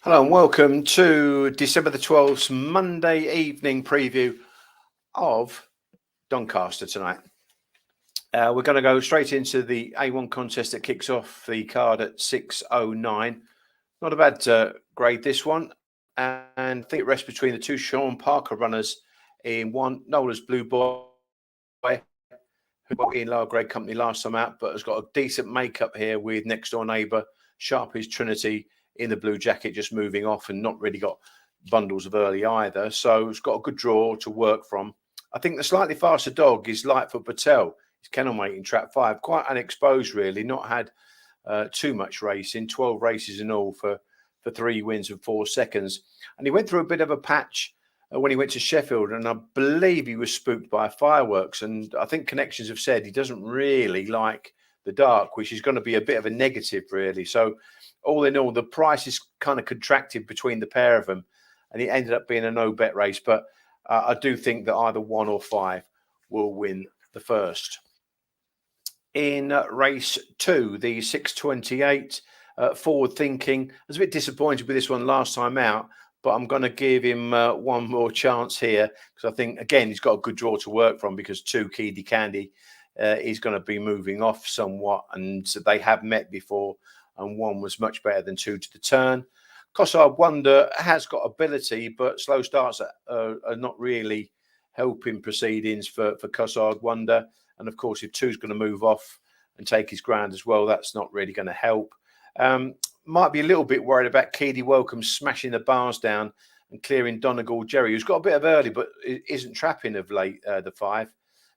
Hello and welcome to December the 12th, Monday evening preview of Doncaster tonight. We're going to go straight into the A1 contest that kicks off the card at 6:09. Not a bad grade, this one. And I think it rests between the two Sean Parker runners in one, Nola's Blue Boy, who bought in lower grade company last time out, but has got a decent makeup here with next door neighbour, Sharpie's Trinity, in the blue jacket, just moving off and not really got bundles of early either. So it's got a good draw to work from. I think the slightly faster dog is Lightfoot Patel. He's kennel mate in trap 5, quite unexposed really, not had too much racing, 12 races in all for 3 wins and 4 seconds. And he went through a bit of a patch when he went to Sheffield, and I believe he was spooked by fireworks. And I think connections have said he doesn't really like the dark, which is going to be a bit of a negative really. So all in all, the price is kind of contracted between the pair of them, and it ended up being a no bet race. But I do think that either 1 or 5 will win the first. In race 2, the 6:28, Forward Thinking. I was a bit disappointed with this one last time out, but I'm going to give him one more chance here, because I think, again, he's got a good draw to work from, because 2 Keedy Candy is going to be moving off somewhat, and they have met before, and 1 was much better than 2 to the turn. Cossard Wonder has got ability, but slow starts are not really helping proceedings for Cossard Wonder. And of course, if 2's going to move off and take his ground as well, that's not really going to help. Might be a little bit worried about Keedy Welcome smashing the bars down and clearing Donegal Jerry, who's got a bit of early, but isn't trapping of late, the 5.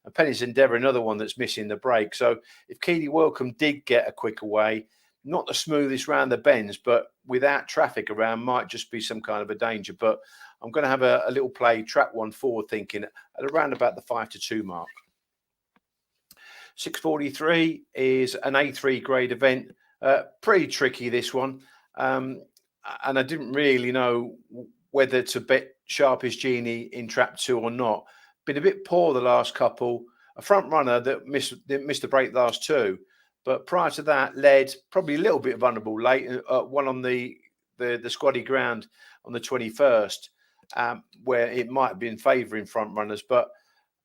And Penny's Endeavour, another one that's missing the break. So if Keedy Welcome did get a quick away, not the smoothest round the bends, but without traffic around, might just be some kind of a danger. But I'm going to have a little play, trap 1 Forward Thinking, at around about the 5-2 mark. 6:43 is an A3 grade event. Pretty tricky, this one. And I didn't really know whether to bet Sharpie's Genie in trap 2 or not. Been a bit poor the last couple. A front runner that missed the break the last 2. But prior to that, led probably a little bit vulnerable late. One on the squaddy ground on the 21st, where it might have been favouring front runners. But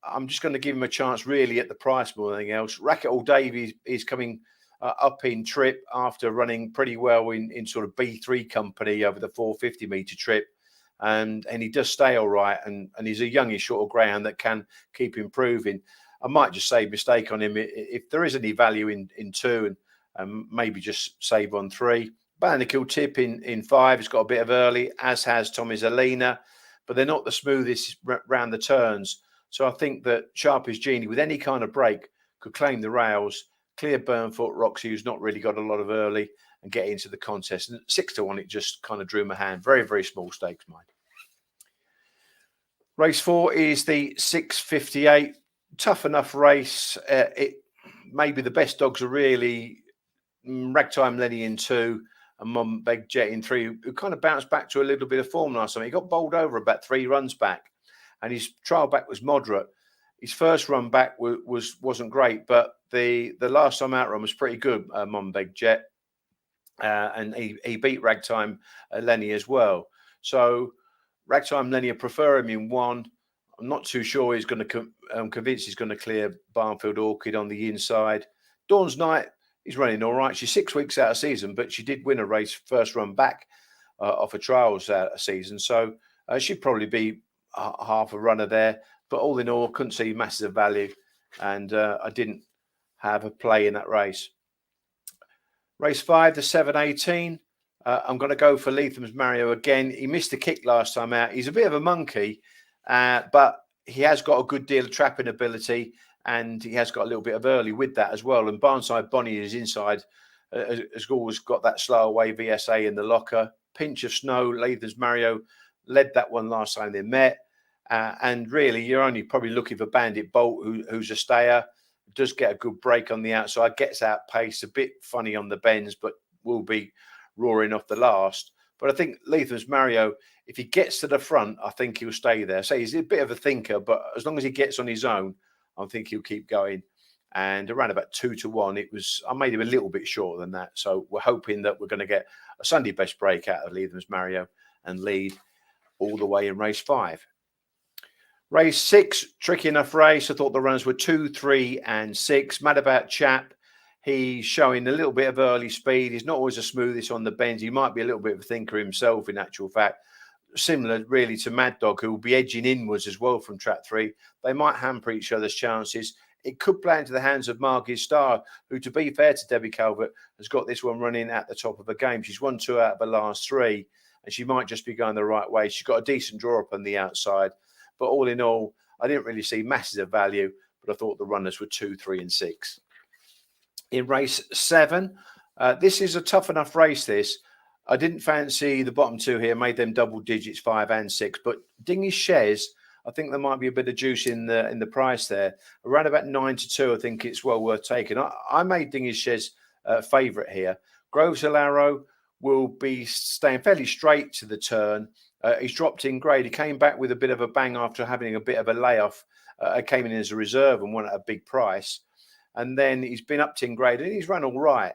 I'm just going to give him a chance really at the price more than anything else. Racket All Davy is coming up in trip after running pretty well in sort of B3 company over the 450 metre trip. And he does stay all right. And he's a youngish sort of greyhound that can keep improving. I might just save mistake on him if there is any value in 2, and maybe just save on 3. Bandicoot Tip in 5 has got a bit of early, as has Tommy's Alina, but they're not the smoothest round the turns. So I think that Sharpie's Genie, with any kind of break, could claim the rails, clear Burnfoot Roxy, who's not really got a lot of early, and get into the contest. And 6-1, it just kind of drew my hand. Very, very small stakes, mind. Race 4 is the 6:58. Tough enough race. It maybe the best dogs are really Ragtime Lenny in 2 and Mum Beg Jet in 3, who kind of bounced back to a little bit of form last time. He got bowled over about 3 runs back, and his trial back was moderate. His first run back wasn't great, but the last time out run was pretty good. Mum Beg Jet, and he beat Ragtime Lenny as well. So Ragtime Lenny, I prefer him in 1. I'm not too sure he's going to convince he's going to clear Barnfield Orchid on the inside. Dawn's Night is running all right. She's 6 weeks out of season, but she did win a race first run back off a trials out of season. So she'd probably be half a runner there. But all in all, couldn't see massive value, and I didn't have a play in that race. Race 5, the 7:18. I'm going to go for Letham's Mario again. He missed the kick last time out. He's a bit of a monkey. But he has got a good deal of trapping ability, and he has got a little bit of early with that as well. And Barnside Bonnie is inside, has always got that slow away VSA in the locker. Pinch of Snow, Latham's Mario led that one last time they met. And really, you're only probably looking for Bandit Bolt, who's a stayer, does get a good break on the outside, gets out pace, a bit funny on the bends, but will be roaring off the last. But I think Letham's Mario, if he gets to the front, I think he'll stay there. So he's a bit of a thinker, but as long as he gets on his own, I think he'll keep going. and around about 2-1. I made him a little bit shorter than that. So we're hoping that we're going to get a Sunday best break out of Leatham's Mario and lead all the way in race 5. Race 6, tricky enough race. I thought the runners were 2, 3, and 6. Mad About Chap. He's showing a little bit of early speed. He's not always the smoothest on the bends. He might be a little bit of a thinker himself, in actual fact. Similar, really, to Mad Dog, who will be edging inwards as well from track 3. They might hamper each other's chances. It could play into the hands of Margie's Star, who, to be fair to Debbie Calvert, has got this one running at the top of the game. She's won 2 out of the last 3, and she might just be going the right way. She's got a decent draw up on the outside. But all in all, I didn't really see masses of value, but I thought the runners were 2, 3, and 6. In race 7, this is a tough enough race, this. I didn't fancy the bottom 2 here, made them double digits, 5 and 6. But Dingy Shares, I think there might be a bit of juice in the price there. Around about 9-2, I think it's well worth taking. I made Dingy Shares favourite here. Groves Alaro will be staying fairly straight to the turn. He's dropped in grade. He came back with a bit of a bang after having a bit of a layoff. Came in as a reserve and won at a big price. And then he's been upped in grade and he's run all right.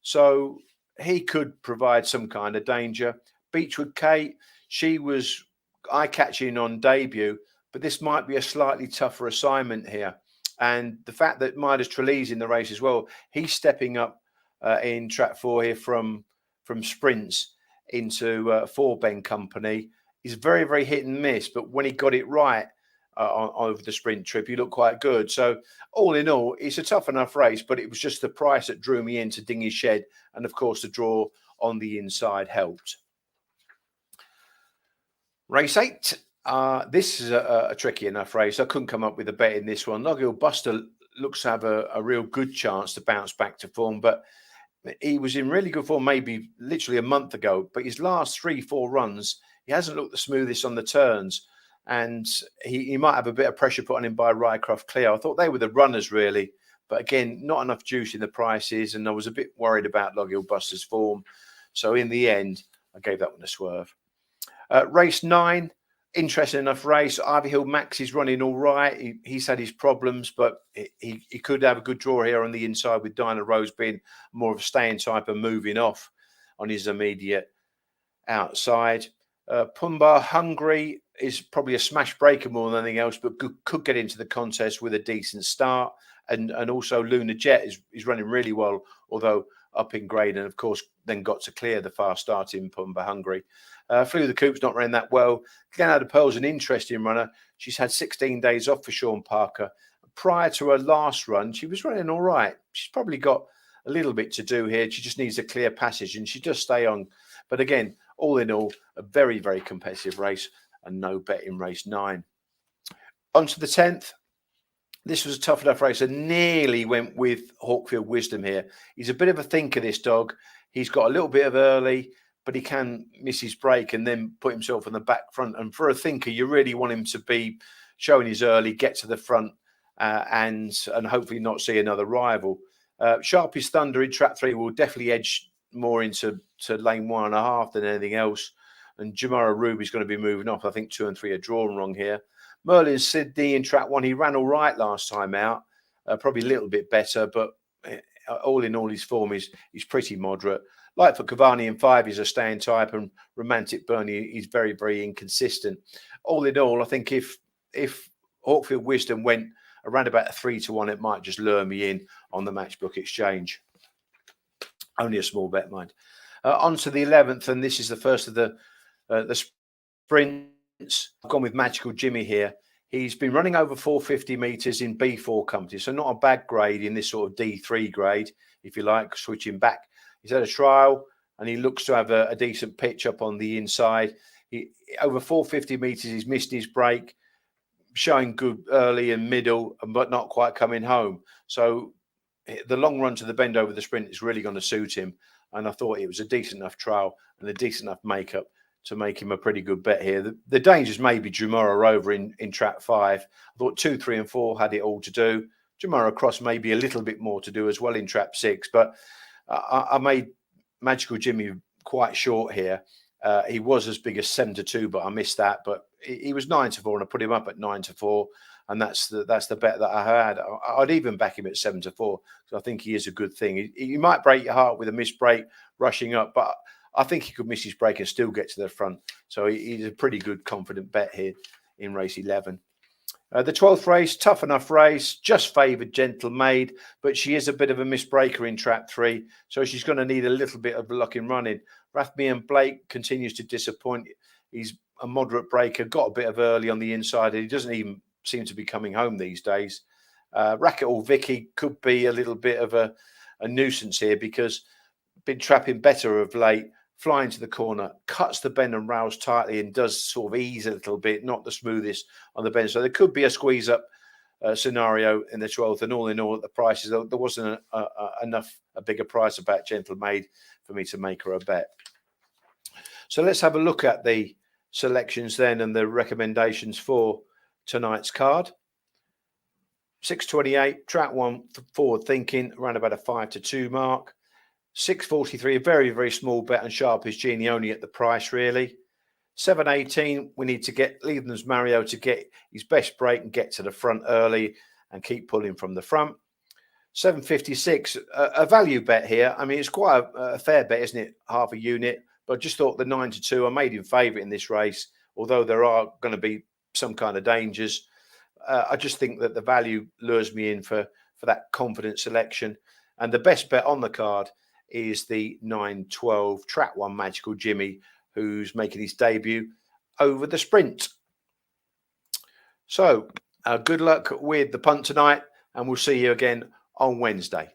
So he could provide some kind of danger. Beechwood Kate, she was eye-catching on debut, but this might be a slightly tougher assignment here. And the fact that Midas Trelli's in the race as well, he's stepping up in track 4 here from sprints into 4 Ben Company. He's very, very hit and miss, but when he got it right over the sprint trip, he looked quite good. So all in all, it's a tough enough race, but it was just the price that drew me into Dingy Shed. And of course, the draw on the inside helped. Race 8. This is a tricky enough race. I couldn't come up with a bet in this one. Loghill Buster looks to have a real good chance to bounce back to form, but he was in really good form maybe literally a month ago, but his last 3-4 runs, he hasn't looked the smoothest on the turns, and he might have a bit of pressure put on him by Rycroft Cleo. I thought they were the runners, really, but again, not enough juice in the prices, and I was a bit worried about Loghill Buster's form. So in the end, I gave that one a swerve. Race 9, interesting enough race. Ivy Hill Max is running all right. He's had his problems, but he could have a good draw here on the inside, with Dinah Rose being more of a staying type and moving off on his immediate outside. Pumba Hungry is probably a smash breaker more than anything else, but could get into the contest with a decent start. And also Luna Jet is running really well, although up in grade, and of course then got to clear the fast start in Pumba Hungry. Flew the Coop's not running that well. Glenada Pearl's an interesting runner. She's had 16 days off for Sean Parker. Prior to her last run, she was running all right. She's probably got a little bit to do here. She just needs a clear passage, and she does stay on. But again, all in all, a very, very competitive race, and no bet in race 9. On to the 10th. This was a tough enough race. I nearly went with Hawkfield Wisdom here. He's a bit of a thinker, this dog. He's got a little bit of early, but he can miss his break and then put himself on the back front. And for a thinker, you really want him to be showing his early, get to the front, and hopefully not see another rival. Sharpie's Thunder in track 3 will definitely edge more into lane 1.5 than anything else. And Jamara Ruby's going to be moving off. I think 2 and 3 are drawn wrong here. Merlin Sydney in track 1, he ran all right last time out. Probably a little bit better, but all in all, his form is pretty moderate. Lightfoot Cavani in 5 is a staying type, and Romantic Bernie is very, very inconsistent. All in all, I think if Hawkfield Wisdom went around about a 3-1, it might just lure me in on the Matchbook Exchange. Only a small bet, mind. On to the 11th, and this is the first of the sprints. I've gone with Magical Jimmy here. He's been running over 450 metres in B4 company, so not a bad grade in this sort of D3 grade, if you like, switching back. He's had a trial, and he looks to have a decent pitch up on the inside. Over 450 metres, he's missed his break, showing good early and middle, but not quite coming home. So the long run to the bend over the sprint is really going to suit him. And I thought it was a decent enough trial and a decent enough makeup to make him a pretty good bet here. The dangers may be Jamara Rover in track 5. I thought 2, 3 and 4 had it all to do. Jamara Cross may be a little bit more to do as well in track 6, but I made Magical Jimmy quite short here. He was as big as 7-2, but I missed that. But he was 9-4, and I put him up at 9-4. and that's the bet that I had. I'd even back him at 7-4 because I think he is a good thing. He might break your heart with a missed break rushing up, but I think he could miss his break and still get to the front. So he's a pretty good confident bet here in race 11. The 12th race, tough enough race, just favoured Gentle Maid, but she is a bit of a misbreaker in trap 3, so she's going to need a little bit of luck in running. Rathme Blake continues to disappoint. He's a moderate breaker, got a bit of early on the inside, and he doesn't even seem to be coming home these days. Racket or Vicky could be a little bit of a nuisance here because been trapping better of late, flying to the corner, cuts the bend and rails tightly and does sort of ease a little bit, not the smoothest on the bend. So there could be a squeeze up scenario in the 12th. And all in all, at the prices, there wasn't a bigger price about Gentle Maid for me to make her a bet. So let's have a look at the selections then and the recommendations for tonight's card. 628, track 1, forward thinking, around about a 5-2 mark. 643, a very, very small bet, and Sharp is Genie only at the price, really. 718, we need to get Leatham's Mario to get his best break and get to the front early and keep pulling from the front. 756, a value bet here. I mean, it's quite a fair bet, isn't it? Half a unit, but I just thought the 9-2, I made him favourite in this race, although there are going to be some kind of dangers. I just think that the value lures me in for that confident selection. And the best bet on the card is the 9-12 track 1 Magical Jimmy, who's making his debut over the sprint. So good luck with the punt tonight, and we'll see you again on Wednesday.